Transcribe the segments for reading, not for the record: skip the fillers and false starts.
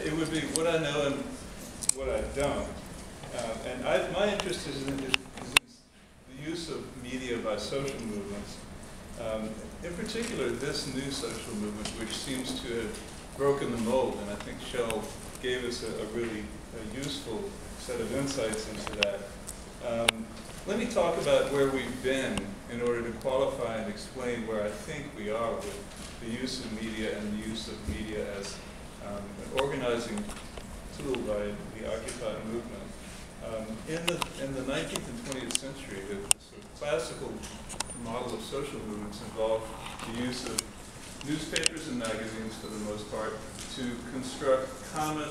It would be what I know and what I don't. My interest is in the use of media by social movements. In particular, this new social movement, which seems to have broken the mold, and I think Shell gave us a really useful set of insights into that. Let me talk about where we've been in order to qualify and explain where I think we are with the use of media and the use of media as an organizing tool by the Occupy movement. In the 19th and 20th century, the sort of classical model of social movements involved the use of newspapers and magazines, for the most part, to construct common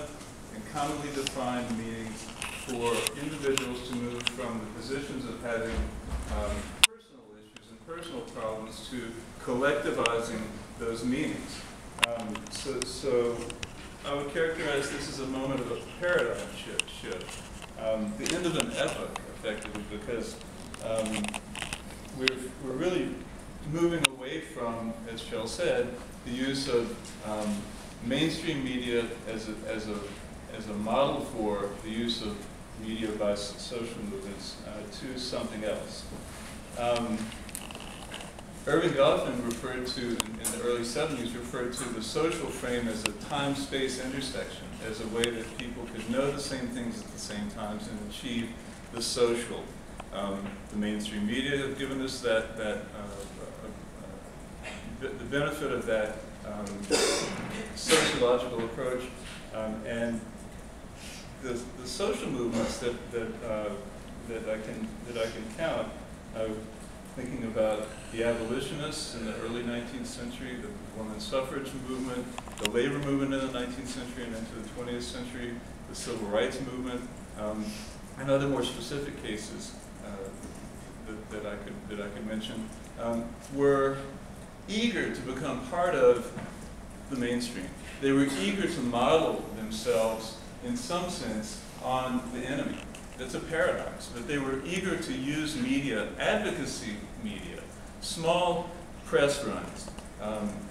and commonly defined meanings for individuals to move from the positions of having personal issues and personal problems to collectivizing those meanings. So I would characterize this as a moment of a paradigm shift. The end of an epoch, effectively, because we're really moving away from, as Shell said, the use of mainstream media as a model for the use of media by social movements to something else. Irving Goffman referred to, in the early 70s, referred to the social frame as a time-space intersection, as a way that people could know the same things at the same times and achieve the social. The mainstream media have given us the benefit of that sociological approach, and the social movements that I can count. Thinking about the abolitionists in the early 19th century, the women's suffrage movement, the labor movement in the 19th century and into the 20th century, the civil rights movement, and other more specific cases that I could mention, were eager to become part of the mainstream. They were eager to model themselves, in some sense, on the enemy. That's a paradox, but they were eager to use media, advocacy media, small press runs.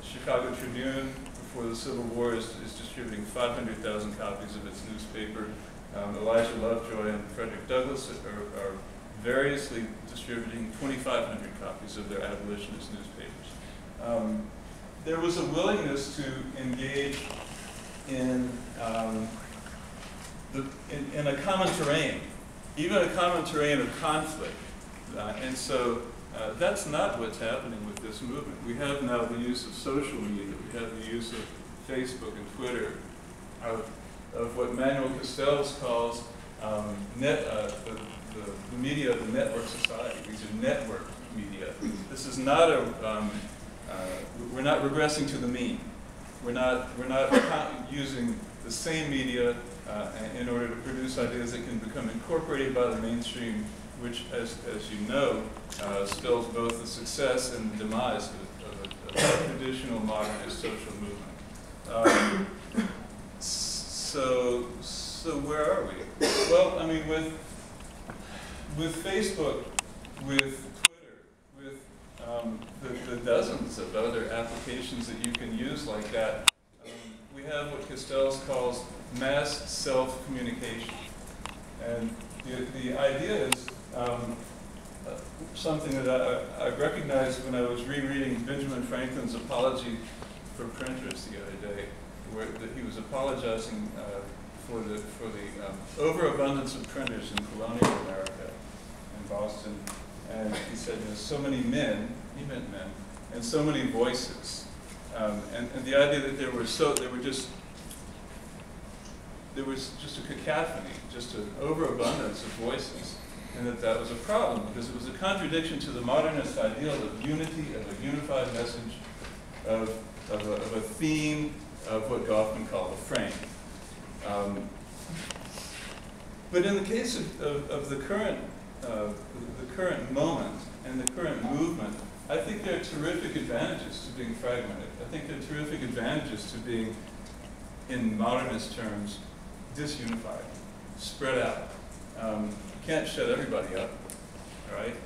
Chicago Tribune, before the Civil War, is distributing 500,000 copies of its newspaper. Elijah Lovejoy and Frederick Douglass are variously distributing 2,500 copies of their abolitionist newspapers. There was a willingness to engage in a common terrain, even a common terrain of conflict. And so that's not what's happening with this movement. We have now the use of social media. We have the use of Facebook and Twitter, of what Manuel Castells calls the media of the network society. These are network media. This is not we're not regressing to the mean. We're not using the same media in order to produce ideas that can become incorporated by the mainstream, which, as you know, spells both the success and the demise of a traditional modernist social movement. So where are we? Well, I mean, with Facebook, with Twitter, with the dozens of other applications that you can use like that, we have what Castells calls mass self-communication. And the idea is something that I recognized when I was rereading Benjamin Franklin's apology for printers the other day, where he was apologizing for the overabundance of printers in colonial America, in Boston. And he said, there's so many men, he meant men, and so many voices. And the idea that there was just a cacophony, just an overabundance of voices, and that was a problem because it was a contradiction to the modernist ideal of unity, of a unified message, of a theme, of what Goffman called a frame. But in the case of the current moment and the current movement, I think there are terrific advantages to being fragmented. I think there are terrific advantages to being, in modernist terms, disunified, spread out. You can't shut everybody up, all right?